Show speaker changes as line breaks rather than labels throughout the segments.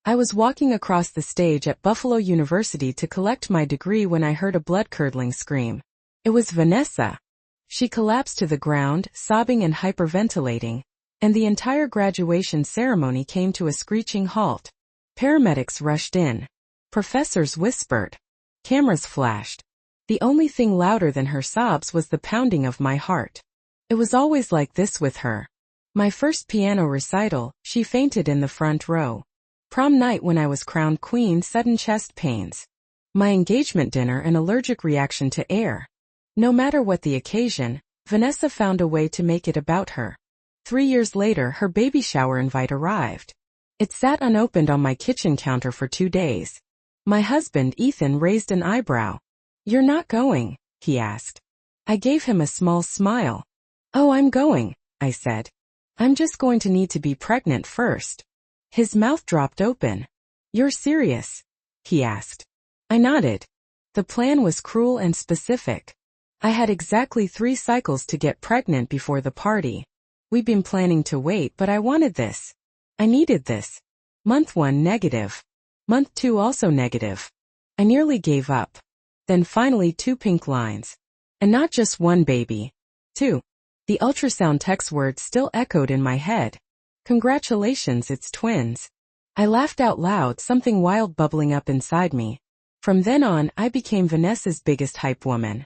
I was walking across the stage at Buffalo University to collect my degree when I heard a blood-curdling scream. It was Vanessa. She collapsed to the ground, sobbing and hyperventilating, and the entire graduation ceremony came to a screeching halt. Paramedics rushed in. Professors whispered. Cameras flashed. The only thing louder than her sobs was the pounding of my heart. It was always like this with her. My first piano recital, she fainted in the front row. Prom night when I was crowned queen, sudden chest pains. My engagement dinner, an allergic reaction to air. No matter what the occasion, Vanessa found a way to make it about her. 3 years later, her baby shower invite arrived. It sat unopened on my kitchen counter for 2 days. My husband, Ethan, raised an eyebrow. "You're not going?" he asked. I gave him a small smile. "Oh, I'm going," I said. "I'm just going to need to be pregnant first." His mouth dropped open. "You're serious?" he asked. I nodded. The plan was cruel and specific. I had exactly 3 cycles to get pregnant before the party. We'd been planning to wait, but I wanted this. I needed this. Month 1 negative. Month 2 also negative. I nearly gave up. Then finally 2 pink lines. And not just 1 baby. 2. The ultrasound text words still echoed in my head. "Congratulations, it's twins." I laughed out loud, something wild bubbling up inside me. From then on, I became Vanessa's biggest hype woman.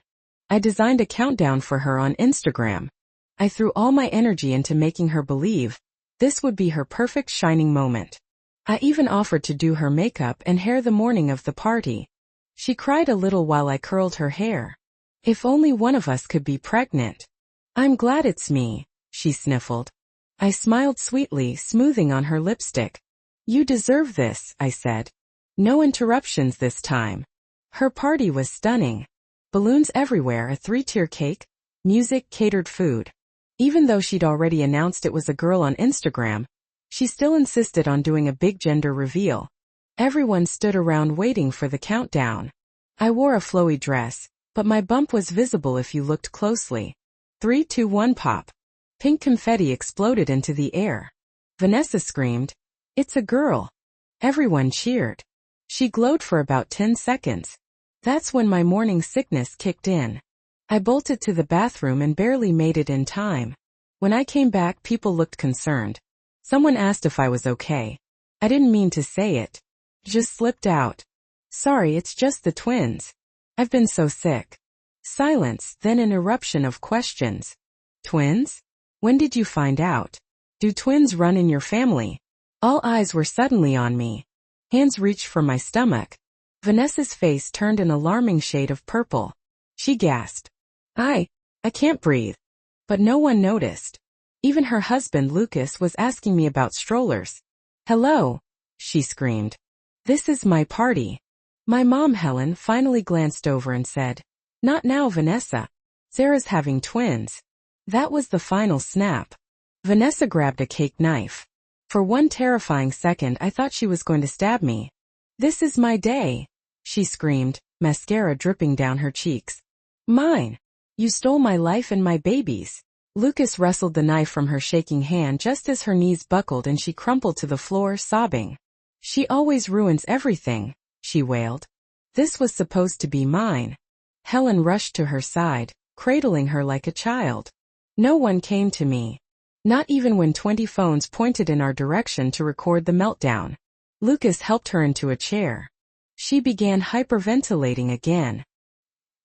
I designed a countdown for her on Instagram. I threw all my energy into making her believe this would be her perfect shining moment. I even offered to do her makeup and hair the morning of the party. She cried a little while I curled her hair. "If only one of us could be pregnant." "I'm glad it's me," she sniffled. I smiled sweetly, smoothing on her lipstick. "You deserve this," I said. No interruptions this time. Her party was stunning. Balloons everywhere, a 3-tier cake, music, catered food. Even though she'd already announced it was a girl on Instagram, she still insisted on doing a big gender reveal. Everyone stood around waiting for the countdown. I wore a flowy dress, but my bump was visible if you looked closely. 3, 2, 1 pop. Pink confetti exploded into the air. Vanessa screamed, "It's a girl." Everyone cheered. She glowed for about 10 seconds. That's when my morning sickness kicked in. I bolted to the bathroom and barely made it in time. When I came back, people looked concerned. Someone asked if I was okay. I didn't mean to say it. Just slipped out. "Sorry, it's just the twins. I've been so sick." Silence, then an eruption of questions. "Twins? When did you find out? Do twins run in your family?" All eyes were suddenly on me. Hands reached for my stomach. Vanessa's face turned an alarming shade of purple. She gasped. I can't breathe." But no one noticed. Even her husband Lucas was asking me about strollers. "Hello," she screamed. "This is my party." My mom Helen finally glanced over and said, "Not now, Vanessa. Sarah's having twins." That was the final snap. Vanessa grabbed a cake knife. For one terrifying second I thought she was going to stab me. "This is my day," she screamed, mascara dripping down her cheeks. "Mine. You stole my life and my baby's." Lucas wrestled the knife from her shaking hand just as her knees buckled and she crumpled to the floor, sobbing. "She always ruins everything," she wailed. "This was supposed to be mine." Helen rushed to her side, cradling her like a child. No one came to me. Not even when 20 phones pointed in our direction to record the meltdown. Lucas helped her into a chair. She began hyperventilating again.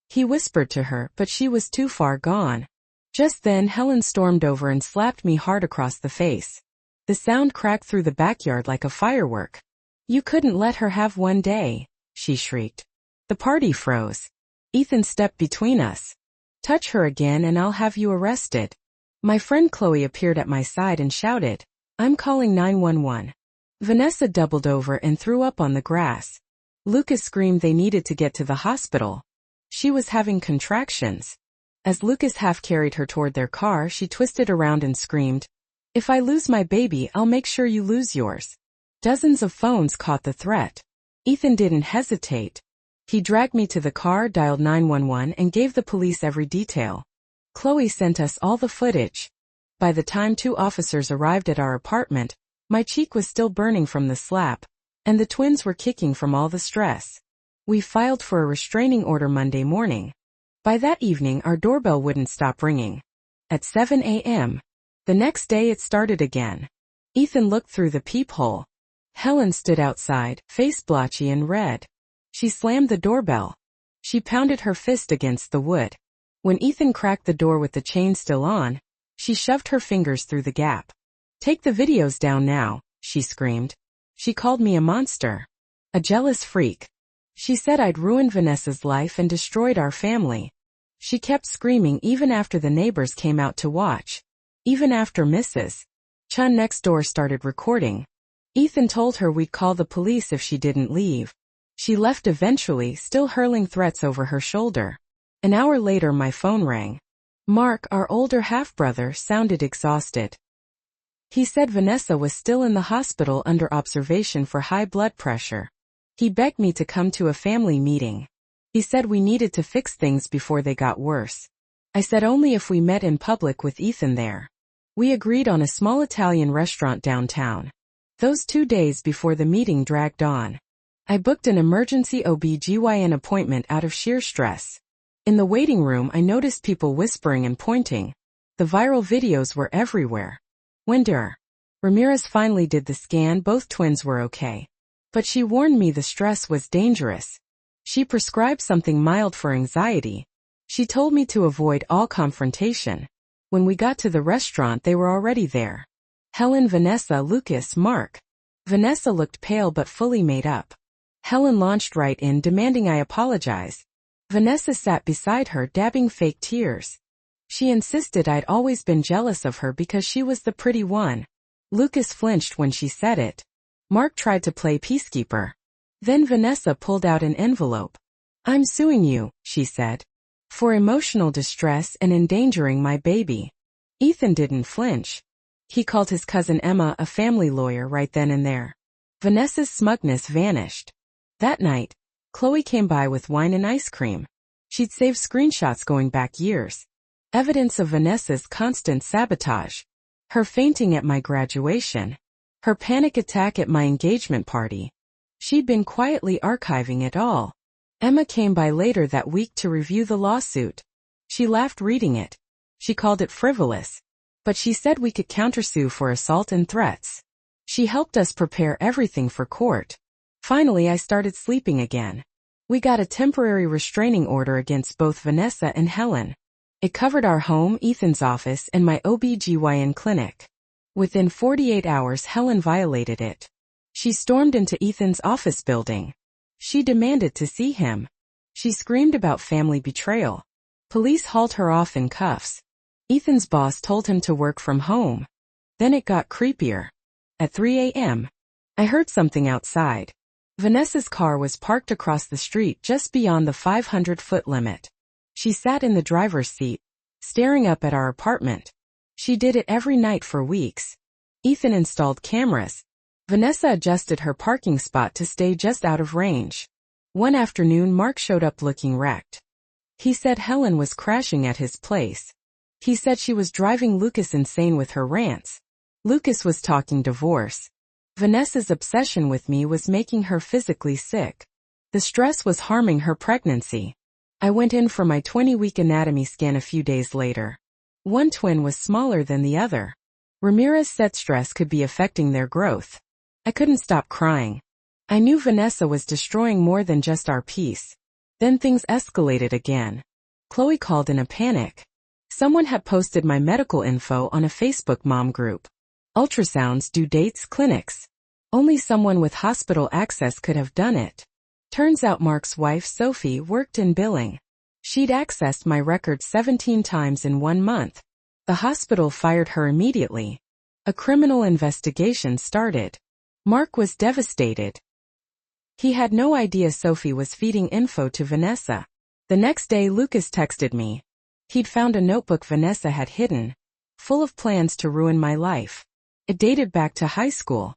He whispered to her, but she was too far gone. Just then Helen stormed over and slapped me hard across the face. The sound cracked through the backyard like a firework. "You couldn't let her have one day," she shrieked. The party froze. Ethan stepped between us. "Touch her again and I'll have you arrested." My friend Chloe appeared at my side and shouted, "I'm calling 911. Vanessa doubled over and threw up on the grass. Lucas screamed they needed to get to the hospital. She was having contractions. As Lucas half-carried her toward their car, she twisted around and screamed, "If I lose my baby, I'll make sure you lose yours." Dozens of phones caught the threat. Ethan didn't hesitate. He dragged me to the car, dialed 911, and gave the police every detail. Chloe sent us all the footage. By the time 2 officers arrived at our apartment, my cheek was still burning from the slap, and the twins were kicking from all the stress. We filed for a restraining order Monday morning. By that evening our doorbell wouldn't stop ringing. At 7 a.m. the next day it started again. Ethan looked through the peephole. Helen stood outside, face blotchy and red. She slammed the doorbell. She pounded her fist against the wood. When Ethan cracked the door with the chain still on, she shoved her fingers through the gap. "Take the videos down now," she screamed. She called me a monster. A jealous freak. She said I'd ruined Vanessa's life and destroyed our family. She kept screaming even after the neighbors came out to watch. Even after Mrs. Chun next door started recording. Ethan told her we'd call the police if she didn't leave. She left eventually, still hurling threats over her shoulder. An hour later my phone rang. Mark, our older half-brother, sounded exhausted. He said Vanessa was still in the hospital under observation for high blood pressure. He begged me to come to a family meeting. He said we needed to fix things before they got worse. I said only if we met in public with Ethan there. We agreed on a small Italian restaurant downtown. Those 2 days before the meeting dragged on. I booked an emergency OB/GYN appointment out of sheer stress. In the waiting room I noticed people whispering and pointing. The viral videos were everywhere. When Ramirez finally did the scan, both twins were okay. But she warned me the stress was dangerous. She prescribed something mild for anxiety. She told me to avoid all confrontation. When we got to the restaurant they were already there. Helen, Vanessa, Lucas, Mark. Vanessa looked pale but fully made up. Helen launched right in, demanding I apologize. Vanessa sat beside her, dabbing fake tears. She insisted I'd always been jealous of her because she was the pretty one. Lucas flinched when she said it. Mark tried to play peacekeeper. Then Vanessa pulled out an envelope. "I'm suing you," she said, "for emotional distress and endangering my baby." Ethan didn't flinch. He called his cousin Emma, a family lawyer, right then and there. Vanessa's smugness vanished. That night, Chloe came by with wine and ice cream. She'd saved screenshots going back years. Evidence of Vanessa's constant sabotage. Her fainting at my graduation. Her panic attack at my engagement party. She'd been quietly archiving it all. Emma came by later that week to review the lawsuit. She laughed reading it. She called it frivolous. But she said we could countersue for assault and threats. She helped us prepare everything for court. Finally I started sleeping again. We got a temporary restraining order against both Vanessa and Helen. It covered our home, Ethan's office, and my OB/GYN clinic. Within 48 hours Helen violated it. She stormed into Ethan's office building. She demanded to see him. She screamed about family betrayal. Police hauled her off in cuffs. Ethan's boss told him to work from home. Then it got creepier. At 3 a.m., I heard something outside. Vanessa's car was parked across the street just beyond the 500-foot limit. She sat in the driver's seat, staring up at our apartment. She did it every night for weeks. Ethan installed cameras. Vanessa adjusted her parking spot to stay just out of range. One afternoon Mark showed up looking wrecked. He said Helen was crashing at his place. He said she was driving Lucas insane with her rants. Lucas was talking divorce. Vanessa's obsession with me was making her physically sick. The stress was harming her pregnancy. I went in for my 20-week anatomy scan a few days later. One twin was smaller than the other. Ramirez said stress could be affecting their growth. I couldn't stop crying. I knew Vanessa was destroying more than just our peace. Then things escalated again. Chloe called in a panic. Someone had posted my medical info on a Facebook mom group. Ultrasounds, due dates, clinics. Only someone with hospital access could have done it. Turns out Mark's wife, Sophie, worked in billing. She'd accessed my records 17 times in 1 month. The hospital fired her immediately. A criminal investigation started. Mark was devastated. He had no idea Sophie was feeding info to Vanessa. The next day Lucas texted me. He'd found a notebook Vanessa had hidden, full of plans to ruin my life. It dated back to high school.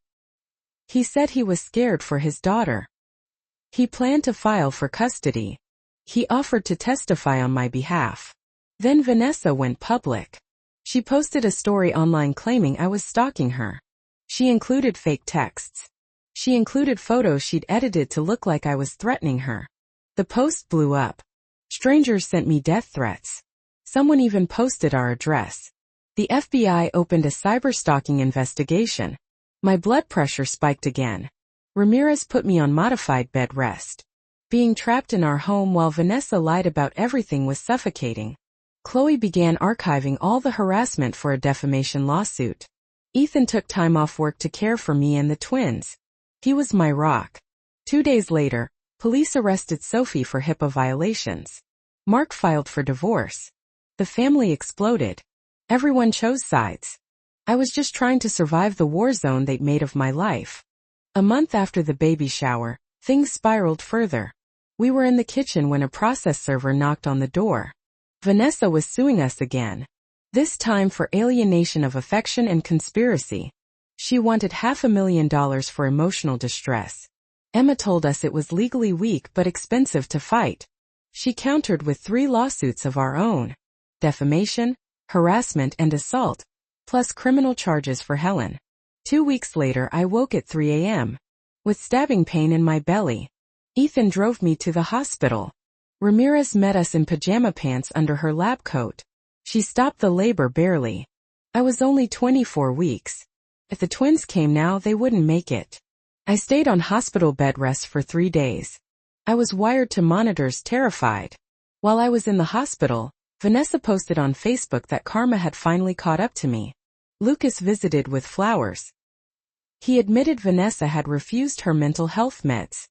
He said he was scared for his daughter. He planned to file for custody. He offered to testify on my behalf. Then Vanessa went public. She posted a story online claiming I was stalking her. She included fake texts. She included photos she'd edited to look like I was threatening her. The post blew up. Strangers sent me death threats. Someone even posted our address. The FBI opened a cyberstalking investigation. My blood pressure spiked again. Ramirez put me on modified bed rest. Being trapped in our home while Vanessa lied about everything was suffocating. Chloe began archiving all the harassment for a defamation lawsuit. Ethan took time off work to care for me and the twins. He was my rock. 2 days later, police arrested Sophie for HIPAA violations. Mark filed for divorce. The family exploded. Everyone chose sides. I was just trying to survive the war zone they'd made of my life. A month after the baby shower, things spiraled further. We were in the kitchen when a process server knocked on the door. Vanessa was suing us again. This time for alienation of affection and conspiracy. She wanted $500,000 for emotional distress. Emma told us it was legally weak but expensive to fight. She countered with 3 lawsuits of our own. Defamation, harassment and assault, plus criminal charges for Helen. 2 weeks later I woke at 3 a.m. with stabbing pain in my belly. Ethan drove me to the hospital. Ramirez met us in pajama pants under her lab coat. She stopped the labor barely. I was only 24 weeks. If the twins came now, they wouldn't make it. I stayed on hospital bed rest for 3 days. I was wired to monitors, terrified. While I was in the hospital, Vanessa posted on Facebook that karma had finally caught up to me. Lucas visited with flowers. He admitted Vanessa had refused her mental health meds.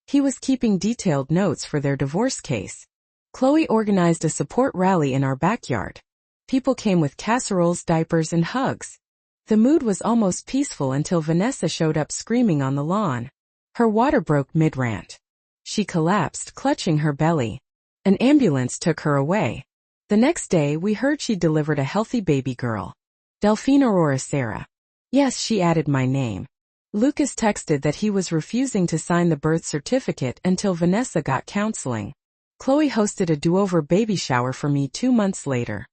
He was keeping detailed notes for their divorce case. Chloe organized a support rally in our backyard. People came with casseroles, diapers, and hugs. The mood was almost peaceful until Vanessa showed up screaming on the lawn. Her water broke mid-rant. She collapsed, clutching her belly. An ambulance took her away. The next day, we heard she delivered a healthy baby girl. Delphine Aurora Sarah. Yes, she added my name. Lucas texted that he was refusing to sign the birth certificate until Vanessa got counseling. Chloe hosted a do-over baby shower for me 2 months later.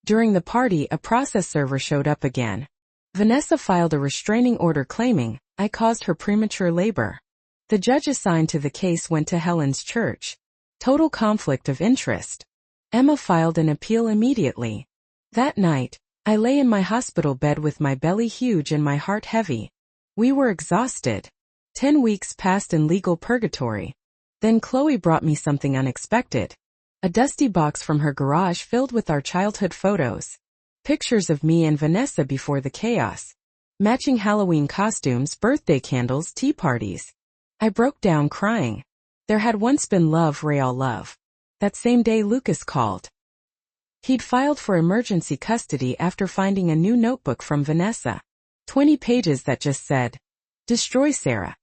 During the party, a process server showed up again. Vanessa filed a restraining order claiming I caused her premature labor. The judge assigned to the case went to Helen's church. Total conflict of interest. Emma filed an appeal immediately. That night, I lay in my hospital bed with my belly huge and my heart heavy. We were exhausted. 10 weeks passed in legal purgatory. Then Chloe brought me something unexpected. A dusty box from her garage filled with our childhood photos. Pictures of me and Vanessa before the chaos. Matching Halloween costumes, birthday candles, tea parties. I broke down crying. There had once been love, real love. That same day Lucas called. He'd filed for emergency custody after finding a new notebook from Vanessa. 20 pages that just said, "Destroy Sarah."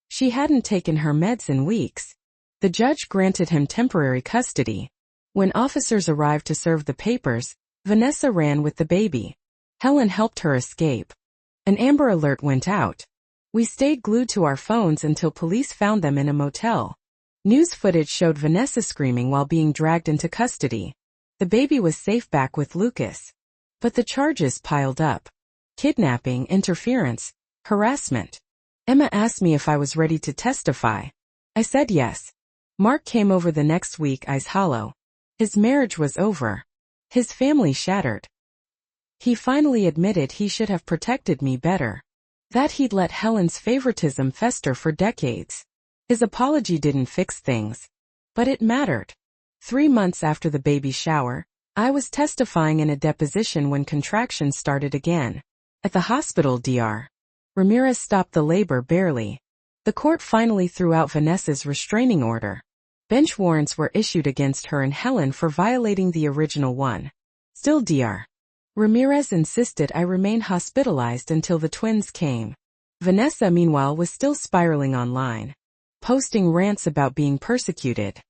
She hadn't taken her meds in weeks. The judge granted him temporary custody. When officers arrived to serve the papers, Vanessa ran with the baby. Helen helped her escape. An Amber Alert went out. We stayed glued to our phones until police found them in a motel. News footage showed Vanessa screaming while being dragged into custody. The baby was safe back with Lucas. But the charges piled up. Kidnapping, interference, harassment. Emma asked me if I was ready to testify. I said yes. Mark came over the next week, eyes hollow. His marriage was over. His family shattered. He finally admitted he should have protected me better. That he'd let Helen's favoritism fester for decades. His apology didn't fix things. But it mattered. 3 months after the baby shower, I was testifying in a deposition when contractions started again. At the hospital DR. Ramirez stopped the labor barely. The court finally threw out Vanessa's restraining order. Bench warrants were issued against her and Helen for violating the original one. Still DR. Ramirez insisted I remain hospitalized until the twins came. Vanessa, meanwhile, was still spiraling online, posting rants about being persecuted.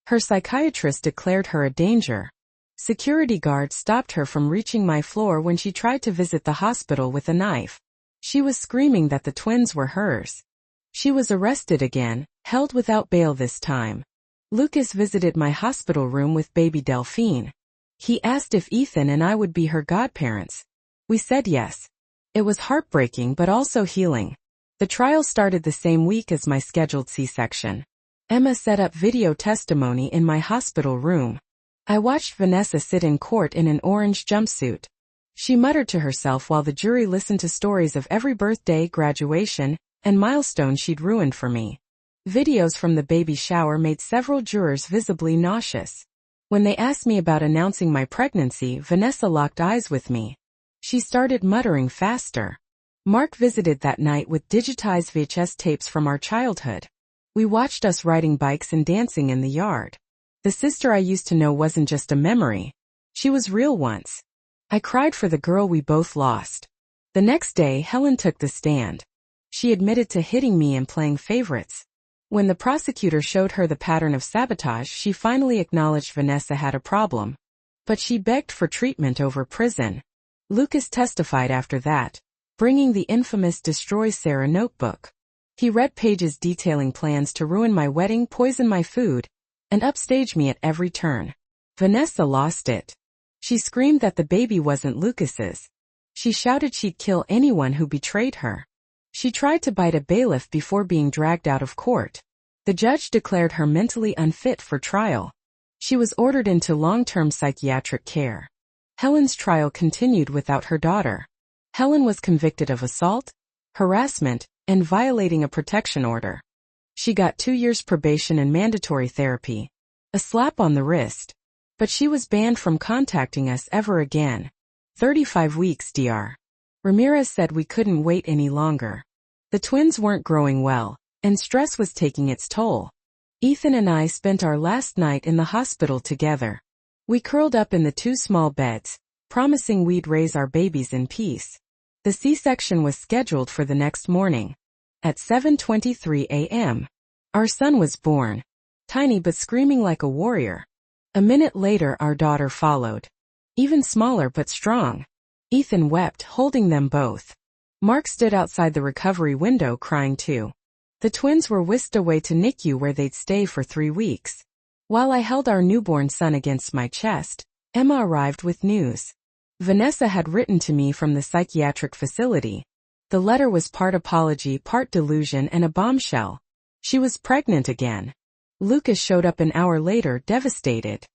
Her psychiatrist declared her a danger. Security guards stopped her from reaching my floor when she tried to visit the hospital with a knife. She was screaming that the twins were hers. She was arrested again, held without bail this time. Lucas visited my hospital room with baby Delphine. He asked if Ethan and I would be her godparents. We said yes. It was heartbreaking but also healing. The trial started the same week as my scheduled C-section. Emma set up video testimony in my hospital room. I watched Vanessa sit in court in an orange jumpsuit. She muttered to herself while the jury listened to stories of every birthday, graduation, and milestone she'd ruined for me. Videos from the baby shower made several jurors visibly nauseous. When they asked me about announcing my pregnancy, Vanessa locked eyes with me. She started muttering faster. Mark visited that night with digitized VHS tapes from our childhood. We watched us riding bikes and dancing in the yard. The sister I used to know wasn't just a memory. She was real once. I cried for the girl we both lost. The next day, Helen took the stand. She admitted to hitting me and playing favorites. When the prosecutor showed her the pattern of sabotage, she finally acknowledged Vanessa had a problem. But she begged for treatment over prison. Lucas testified after that, bringing the infamous Destroy Sarah notebook. He read pages detailing plans to ruin my wedding, poison my food, and upstage me at every turn. Vanessa lost it. She screamed that the baby wasn't Lucas's. She shouted she'd kill anyone who betrayed her. She tried to bite a bailiff before being dragged out of court. The judge declared her mentally unfit for trial. She was ordered into long-term psychiatric care. Helen's trial continued without her daughter. Helen was convicted of assault, harassment, and violating a protection order. She got 2 years probation and mandatory therapy, a slap on the wrist. But she was banned from contacting us ever again. 35 weeks, Dr. Ramirez said we couldn't wait any longer. The twins weren't growing well, and stress was taking its toll. Ethan and I spent our last night in the hospital together. We curled up in the 2 small beds, promising we'd raise our babies in peace. The C-section was scheduled for the next morning. At 7:23 a.m., our son was born, tiny but screaming like a warrior. A minute later, our daughter followed. Even smaller but strong. Ethan wept, holding them both. Mark stood outside the recovery window crying too. The twins were whisked away to NICU where they'd stay for 3 weeks. While I held our newborn son against my chest, Emma arrived with news. Vanessa had written to me from the psychiatric facility. The letter was part apology, part delusion, and a bombshell. She was pregnant again. Lucas showed up an hour later, devastated.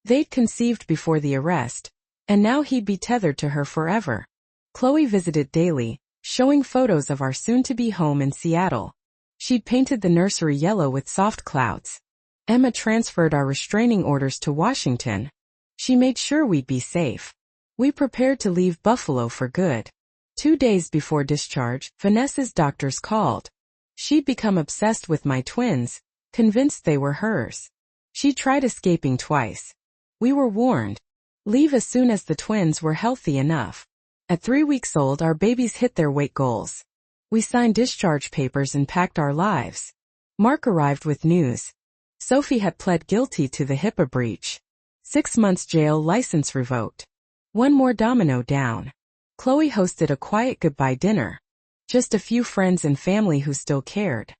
They'd conceived before the arrest, and now he'd be tethered to her forever. Chloe visited daily, showing photos of our soon-to-be home in Seattle. She'd painted the nursery yellow with soft clouds. Emma transferred our restraining orders to Washington. She made sure we'd be safe. We prepared to leave Buffalo for good. 2 days before discharge, Vanessa's doctors called. She'd become obsessed with my twins, convinced they were hers. She tried escaping twice. We were warned. Leave as soon as the twins were healthy enough. At 3 weeks old, our babies hit their weight goals. We signed discharge papers and packed our lives. Mark arrived with news. Sophie had pled guilty to the HIPAA breach. 6 months jail, license revoked. One more domino down. Chloe hosted a quiet goodbye dinner. Just a few friends and family who still cared.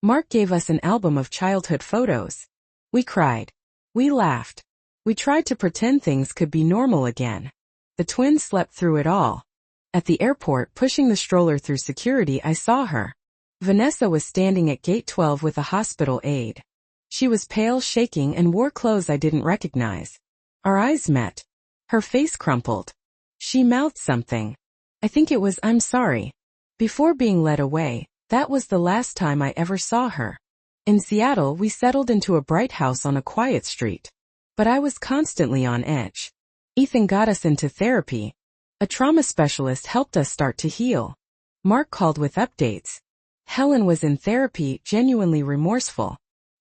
Mark gave us an album of childhood photos. We cried. We laughed. We tried to pretend things could be normal again. The twins slept through it all. At the airport, pushing the stroller through security, I saw her. Vanessa was standing at gate 12 with a hospital aide. She was pale, shaking, and wore clothes I didn't recognize. Our eyes met. Her face crumpled. She mouthed something. I think it was, "I'm sorry." Before being led away, that was the last time I ever saw her. In Seattle, we settled into a bright house on a quiet street. But I was constantly on edge. Ethan got us into therapy. A trauma specialist helped us start to heal. Mark called with updates. Helen was in therapy, genuinely remorseful.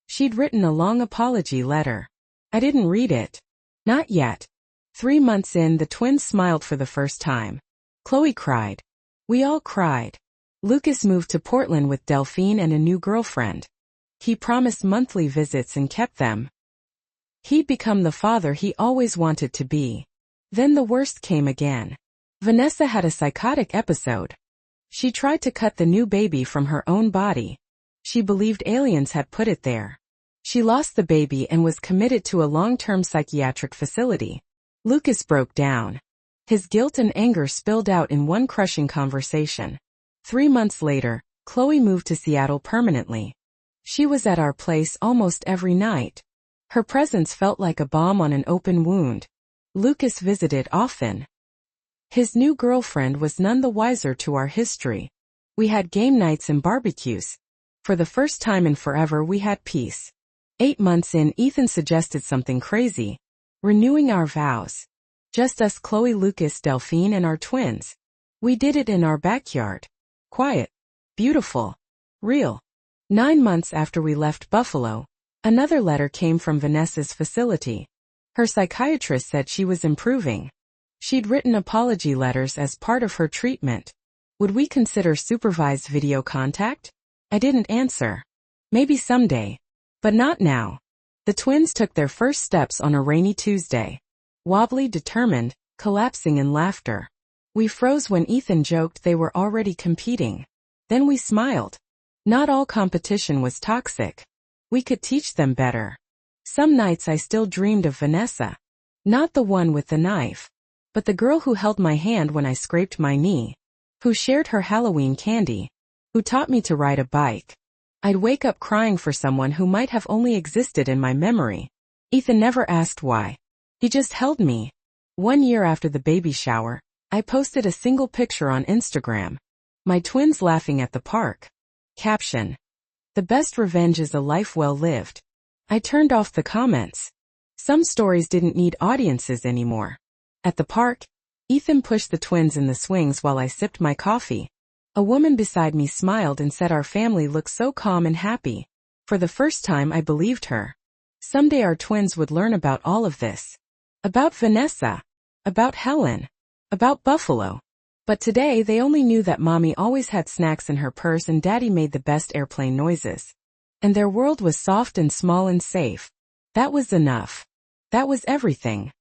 She'd written a long apology letter. I didn't read it. Not yet. 3 months in, the twins smiled for the first time. Chloe cried. We all cried. Lucas moved to Portland with Delphine and a new girlfriend. He promised monthly visits and kept them. He'd become the father he always wanted to be. Then the worst came again. Vanessa had a psychotic episode. She tried to cut the new baby from her own body. She believed aliens had put it there. She lost the baby and was committed to a long-term psychiatric facility. Lucas broke down. His guilt and anger spilled out in one crushing conversation. 3 months later, Chloe moved to Seattle permanently. She was at our place almost every night. Her presence felt like a balm on an open wound. Lucas visited often. His new girlfriend was none the wiser to our history. We had game nights and barbecues. For the first time in forever we had peace. 8 months in, Ethan suggested something crazy. Renewing our vows. Just us, Chloe, Lucas, Delphine, and our twins. We did it in our backyard. Quiet. Beautiful. Real. 9 months after we left Buffalo, another letter came from Vanessa's facility. Her psychiatrist said she was improving. She'd written apology letters as part of her treatment. Would we consider supervised video contact? I didn't answer. Maybe someday. But not now. The twins took their first steps on a rainy Tuesday. Wobbly, determined, collapsing in laughter. We froze when Ethan joked they were already competing. Then we smiled. Not all competition was toxic. We could teach them better. Some nights I still dreamed of Vanessa. Not the one with the knife, but the girl who held my hand when I scraped my knee, who shared her Halloween candy, who taught me to ride a bike. I'd wake up crying for someone who might have only existed in my memory. Ethan never asked why. He just held me. 1 year after the baby shower, I posted a single picture on Instagram. My twins laughing at the park. Caption: The best revenge is a life well lived. I turned off the comments. Some stories didn't need audiences anymore. At the park, Ethan pushed the twins in the swings while I sipped my coffee. A woman beside me smiled and said our family looked so calm and happy. For the first time I believed her. Someday our twins would learn about all of this. About Vanessa. About Helen. About Buffalo. But today they only knew that mommy always had snacks in her purse and daddy made the best airplane noises. And their world was soft and small and safe. That was enough. That was everything.